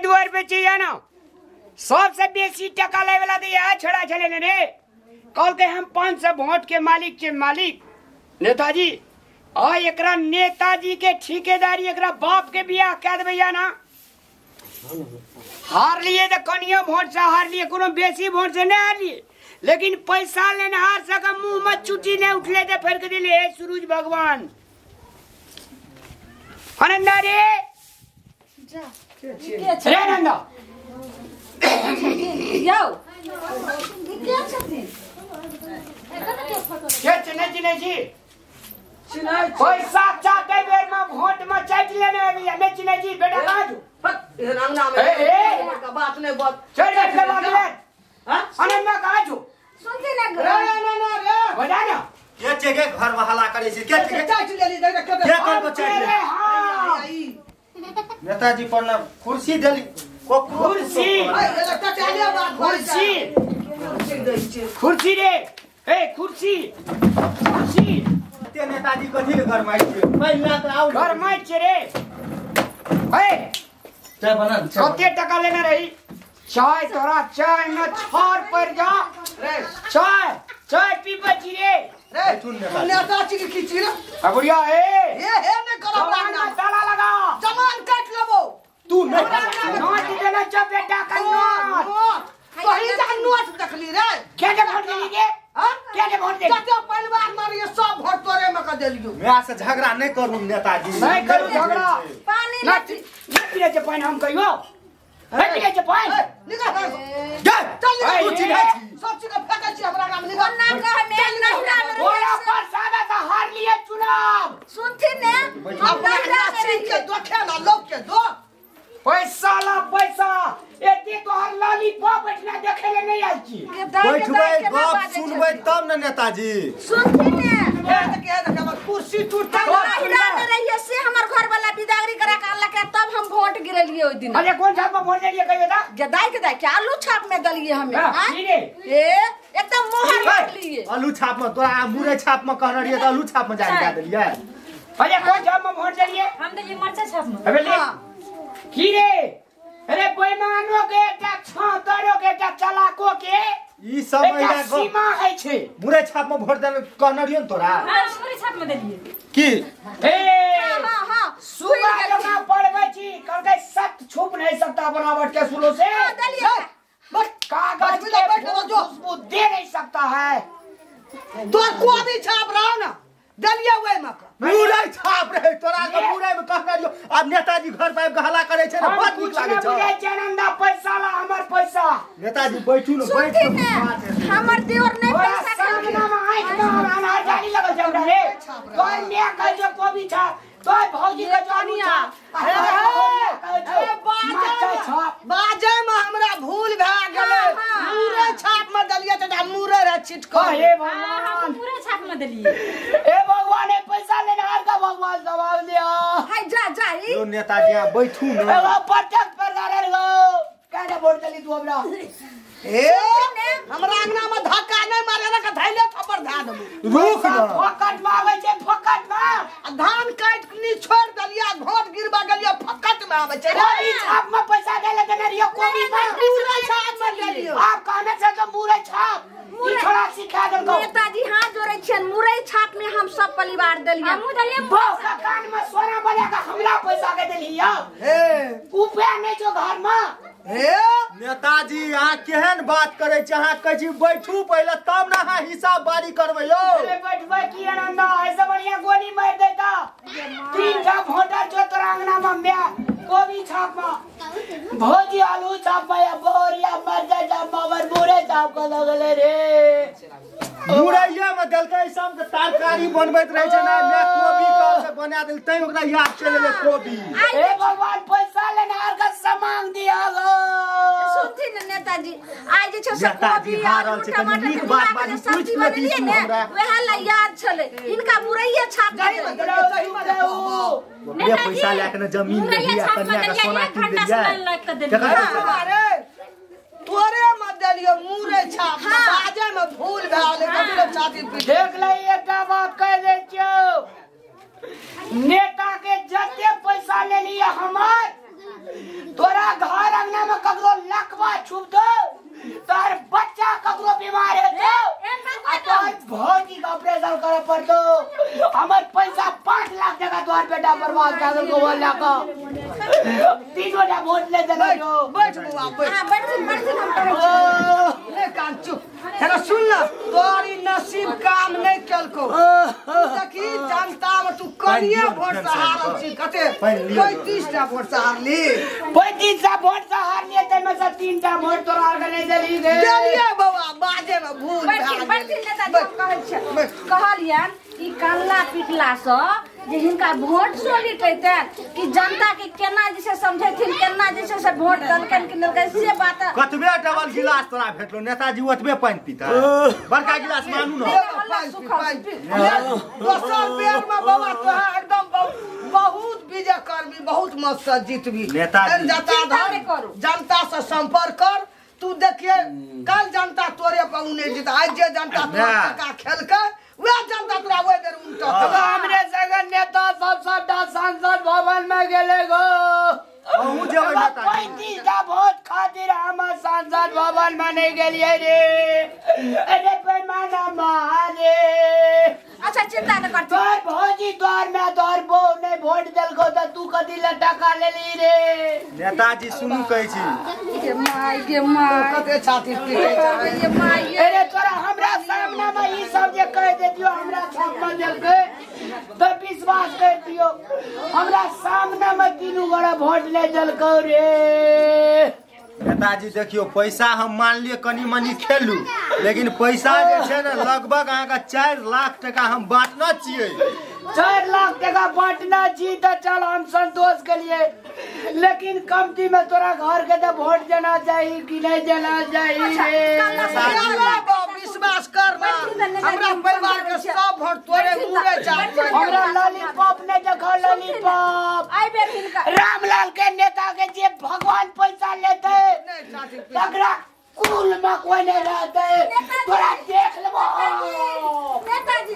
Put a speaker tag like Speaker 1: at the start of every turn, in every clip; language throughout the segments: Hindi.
Speaker 1: दुआर पे चाहिए ना सबसे बेसी टका ले वाला तो यह छड़ा चले ने रे कल के हम 500 वोट के मालिक नेताजी आ एकरा नेताजी के ठेकेदारी एकरा बाप के बियाह कह दे भैया ना हार लिए तो कनिया वोट से हार लिए कोनो बेसी वोट से नहीं हार लिए लेकिन पैसा लेने हार सका मुंह में चुटी ने उठले तो फिर के दिले हे सूरज भगवान आनंदा रे जा रे आनंदा
Speaker 2: जाओ
Speaker 1: क्या चिने जी पैसा चाटे बेर में वोट में चाट लेने भैया नहीं चिने जी बेटा कहां छु
Speaker 3: रंगना में का बात नहीं बात
Speaker 1: चल ले बात ले हां आनंदा कहां छु
Speaker 2: सुनते ना
Speaker 3: रे
Speaker 1: बड़ा ना
Speaker 4: के चेके घर में हल्ला करे छी के चेके
Speaker 3: चाट ले ली देख के
Speaker 4: के कर को चाट ले
Speaker 1: हां
Speaker 4: नेताजी पर ना कुर्सी देली को
Speaker 1: कुर्सी कुर्सी रे ए कुर्सी
Speaker 4: ते नेताजी कथि के घर में आइए पहिला त आउ
Speaker 1: घर में छे रे ए
Speaker 4: चाय बना
Speaker 1: कते टका लेना रही चाय तोरा चाय न छोड़ पर जा रे चाय पी बची रे
Speaker 3: रे नेताजी की खींची रे
Speaker 1: अब बुढ़िया ए
Speaker 3: ने करो
Speaker 1: ना ताला लगा
Speaker 3: सामान काट लेबो
Speaker 4: तू नहीं
Speaker 1: नोट देना छ बेटा का नोट
Speaker 3: कहीं जा नोट देखली रे
Speaker 1: क्या के वोट देली के
Speaker 3: हां
Speaker 1: क्या के वोट दे
Speaker 3: चाचा परिवार मार ये सब वोट तोरे में कर देलियो
Speaker 4: मैं से झगड़ा नहीं करू नेताजी
Speaker 1: नहीं करू झगड़ा
Speaker 2: पानी
Speaker 1: ना पीले जे पानी हम कहियो नहीं पीले जे पानी
Speaker 3: निकाल
Speaker 1: जा
Speaker 3: चल
Speaker 1: ए,
Speaker 3: तू चिन्ह सब चीज फेंकै छी हमरा नाम निकाल
Speaker 2: ना कह मैं नहीं डाल
Speaker 1: ओरा पर सादा का हार लिए चुनाव
Speaker 2: सुनती ने हम नहीं डाल रहे
Speaker 3: के दो खेला लोग के दो
Speaker 1: पैसा एते तो हर लॉलीपॉप बैठना देखे ले नहीं आई छी
Speaker 4: बैठबै गप सुनबै तब न नेताजी
Speaker 2: सुनती ने
Speaker 3: के देख कुर्सी टूट
Speaker 2: नहीं डाल रही से हमर घर वाला बिदागरी करा के अल्लाह के तब हम वोट गिरलिए ओइ दिन
Speaker 1: अरे कौन छाप में वोट दिए कहियो ता
Speaker 2: गदाई के आलू छाप में दलिए हमें
Speaker 1: हां रे
Speaker 2: ए एकदम मोहर मार लिए
Speaker 4: आलू छाप में तोरा मुरे छाप में कहन रहिए त आलू छाप में जान दे देलिए
Speaker 1: अरे कौन छाप में वोट दिए
Speaker 2: हम तो ये मरचा छाप में
Speaker 1: अबे ले की रे अरे बेईमानो के एकटा छातरो के एकटा चलाको के
Speaker 4: ई समय
Speaker 1: एकटा
Speaker 4: का
Speaker 1: सीमा है छे
Speaker 4: मुरे छाप में वोट दे कहन रहिए न तोरा
Speaker 2: हां सूर्य छाप में दलिए
Speaker 4: की
Speaker 1: ए
Speaker 2: हां
Speaker 1: सुबह जमा पढ़बै छी कहै सत छुप नहीं सकता बनावट के सुलो से
Speaker 2: दलिए
Speaker 3: बस
Speaker 1: कागज
Speaker 3: मिला बैठ
Speaker 1: पे
Speaker 3: जो
Speaker 1: वो दे नहीं सकता है
Speaker 3: तो को भी छाप रहा ना दलिया ओए में
Speaker 4: मुरे छाप रहे तोरा के मुरे में कहन रहियो अब नेताजी घर पे गहला करे छै न बहुत नीक लागे छै
Speaker 1: बुझे चनंदा पैसा ला हमर पैसा
Speaker 4: नेताजी बैठू न बैठ
Speaker 2: सुनती ने हमर देवर नहीं
Speaker 1: ओरा
Speaker 2: पैसा
Speaker 1: सामना में आंख में अनार डाली लगल छै रे तोय ने कह जो को भी छा तोय भौजी के जानिया
Speaker 3: अरे बाजे में हमरा भूल भ गेलै मुरे छाप में दलिया त मुरे रे छिटको
Speaker 1: हे भगवान
Speaker 2: पूरे छाप में दलिए
Speaker 1: ए भगवान ए पैसा लेने हर का भगवान दबाव दिया
Speaker 2: हाय जा
Speaker 4: यो नेताजी यहाँ बैठू न
Speaker 1: एगो प्रत्यक्ष प्रधान गो काहे वोट दली तू हमरा
Speaker 3: ए हमरा अंगना में धक्का नहीं मारे रे के धैले थप्पड़ धा देबो
Speaker 4: रुक न
Speaker 1: फकट में आवे छै फकट में
Speaker 3: धान काट के छोड़ दलिया घोट गिरबा गलिया फकट में आवे छै
Speaker 1: कोई छाप में पैसा दे ले देने रियो कोई में
Speaker 3: पूरा छाप में दलियो
Speaker 1: आप कहने से तो मुरे छाप ई थोड़ा सिखा दल को
Speaker 2: नेताजी हाथ जोड़े छन मुरई छाप में हम सब परिवार दलिए हम दलिए
Speaker 1: बस का कान में सोना बने का हमरा पैसा के देलिया
Speaker 3: हे
Speaker 1: उपाय नहीं जो घर में
Speaker 3: हे
Speaker 4: नेताजी यहाँ केहन बात करे छै अहाँ कहै छी बैठू पहले तब न अहाँ हिसाब बारी करबै यौ
Speaker 1: अरे बैठबै की आनंद ऐसे बढ़िया गोली मार देता तीन टा वोटर जो तोरा अंगना में मैं कोबी छाप में भौजी आलू छाप में बोरिया मरचा छाप में मुरे छाप को लगले रे
Speaker 4: मुरैया में देलकै सब के तरकारी बनबैत रहे छै ना मैं कोबी का से बना देल तै ओकरा याद चल ले कोबी
Speaker 1: ए भगवान पैसा लेने हर का सामान दिया गो
Speaker 2: सुनती ने नेताजी आज जे छ
Speaker 4: नेताजी हारल छै कनी नीक बात बाजी
Speaker 2: सब्जी
Speaker 4: पूछ
Speaker 2: बनेलिए ने वह ला याद छले इनका मुरैया छाप दे
Speaker 4: ये पैसा लेके न जमीन ले लिया कन्या का सोना कीन दिया
Speaker 3: अरे तोरे मत दलियो मुरे छाप बाजे में भूल भ गेलै कतले छाती पीट
Speaker 1: देख ले एकटा बात कह दे छियो नेता के जते पैसा ले लिया हमर तोरा घर बर्बाद कर दो बोला का तीनों ना वोट ले दे लो
Speaker 3: बैठ बुआ बैठ
Speaker 2: हां बैठ हम करै
Speaker 3: ले कान चुप हेलो सुन ल तोरी नसीब काम नहीं कलको देखी जनता में तू करिए वोट से हारल छी कते 35 टा वोट से हारली
Speaker 1: 35 सा वोट से हारलिए त में से 3 टा वोट तोरा गने देली गे
Speaker 3: देलिए बाबा बाजे में भूल
Speaker 2: बैठ नेता जी कहै छै कहलियन ई काल्ला पिटला स जे हिनका वोट सोली कहते कि जनता के केना जे से समझैथिन केना जे से वोट दलकन कि नलकन से बात
Speaker 4: कतबे डबल गिलास तोरा भेटलो नेताजी ओतबे पानी पीता बड़का गिलास मानू न
Speaker 3: दोसर बेर में बाबा तोहा एकदम बहुत विजय करबी बहुत मत से जीतबी
Speaker 4: नेताजी
Speaker 3: जनता से संपर्क कर तू देखिए कल जनता तोरे पर उन्हें जीत आज जे जनता तोरा टका खेलके वह जनता तोरा ओए देर उल्टा
Speaker 1: हमरे संग नेता सब सांसद भवन में गेले गो
Speaker 4: अहू जेबै नेताजी
Speaker 1: 35 टा वोट खातिर हम सांसद भवन में नहीं गेलिए रे अरे पैमाना मारे
Speaker 2: अच्छा चिंता न कर
Speaker 1: तोर भौजी द्वार में तोर बो ने वोट देलको त तू कथि ल टका लेली रे
Speaker 4: नेताजी सुनू कहै छी
Speaker 2: गे माय
Speaker 3: कते छाती पीटे
Speaker 2: ये माय
Speaker 1: अरे तोरा हमरा सामने में ई सब जे कह देतियो हमरा छाप में देलके तो विश्वास कर दियो हमरा सामने में तीनू गोरा वोट ले देलको रे
Speaker 4: नेताजी देखियो पैसा हम मान लिए कनी मनी खेलू लेकिन पैसा जे छै ने लगभग अहाँ का 4 लाख टका हम बांटना छियै
Speaker 1: 4 लाख टका बांटना छी तो चल हम संतोष के लिए लेकिन कमती में तोरा घर के तो वोट देना चाहिए कि नहीं देना चाहिए
Speaker 3: विश्वास कर हमरा परिवार के सब वोट तोरे मुरे चाहे
Speaker 1: हमरा लॉलीपॉप ने देखो लॉलीपॉप
Speaker 2: आई बे हिनका
Speaker 1: रामलाल के नेता के जे भगवान पैसा लेते तकरा कुल में कोई नहीं रहते तोरा देख लेबो
Speaker 2: नेताजी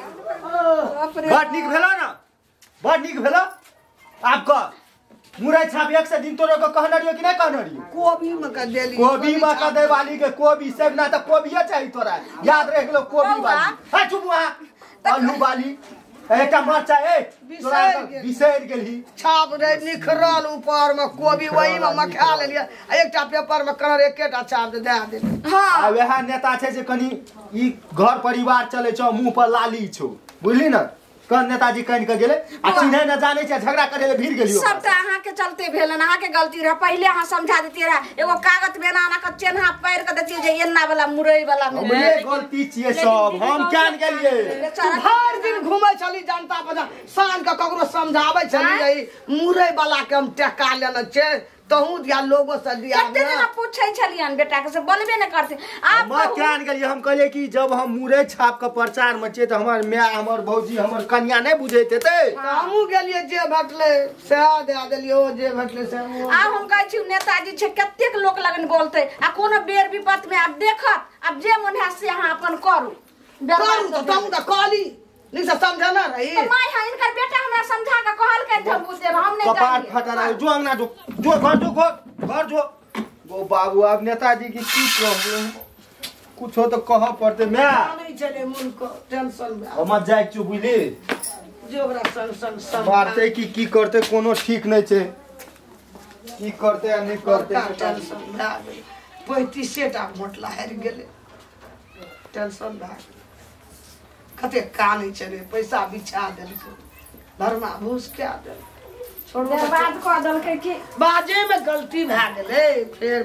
Speaker 4: बड़ नीक भेलो ना बड़ नीक भेलो आपका मुरई छाप 1 से दिन तोरे को कहना रियो कि नहीं कहना रियो
Speaker 3: कोबी में का देली
Speaker 4: कोबी में का दे वाली के कोबी सब ना तो कोबिये चाहिए तोरा याद रख लो कोबी वाली हां चुप वहां आलू वाली एकटा मरचा ए तोरा बिसैर गेली
Speaker 3: छाप रे निखरल ऊपर में कोबी वही में मखा लेलिए एकटा पेपर में कलर एकेटा छाप दे दे
Speaker 2: हां
Speaker 4: आ वह नेता छै जे कनी ई घर परिवार चले छ मुंह पर लाली छौ बुझली ना कौन नेताजी कहीं के गेले आ चिन्हे न जाने छै झगड़ा करे ले भीड़ गेलियो
Speaker 2: सबटा अहाँ के चलते भेलन अहाँ के गलती रह पहले अहाँ समझा देतिए रहा एगो कागज बनाना के चेन्हा पैर के देतिए जे एन्ना वाला मुरई वाला में
Speaker 4: हमरे गलती छियै सब हम जान गेलिए
Speaker 3: हर दिन घुमै छली जनता पर शान के ककरो समझाबै छली मुरई वाला के हम टका लेना छै तहू दिया लोगो से दिया
Speaker 2: कते दिन पूछै छलियन बेटा के से बोलबे न करते आप
Speaker 4: मैं जान गेलिए हम कहले कि जब हम मुरई छाप के प्रचार में छियै त हमर माय हमर भौजी हमर कन्या नहीं बुझैत हेतै
Speaker 3: हमहू गेलिए जे भटले से दे देलियो जे भटले से
Speaker 2: आ हम कहै छी नेताजी छै कतेक लोक लगन बोलते आ कोनो बेर विपत में आप देखत अब जे मन है से अहाँ अपन करू
Speaker 3: तो तुम तो कहली नहीं से समझा ना रही
Speaker 2: तो माय है इनकर बेटा हमरा समझा के कहल के धबू से हम नहीं
Speaker 4: कपाट फटा रहा जो अंगना जो घर जो वो बाबू अब नेताजी की कहूं कुछ हो तो कह पड़ते मैं
Speaker 3: नहीं चले मन को टेंशन में
Speaker 4: मत जाए चुप बुझली
Speaker 3: जो बड़ा संग
Speaker 4: मारते की करते कोनो ठीक नहीं छे की करते या नहीं करते
Speaker 3: टेंशन भा गेल 35 टा मोटला हार गेले टेंशन भा कते कानै छले पैसा बिछा देलकै धर्मा भूस क्या दे छोड़
Speaker 2: बर्बाद कर देलकै कि
Speaker 3: बाजे में गलती भा गेलै फेर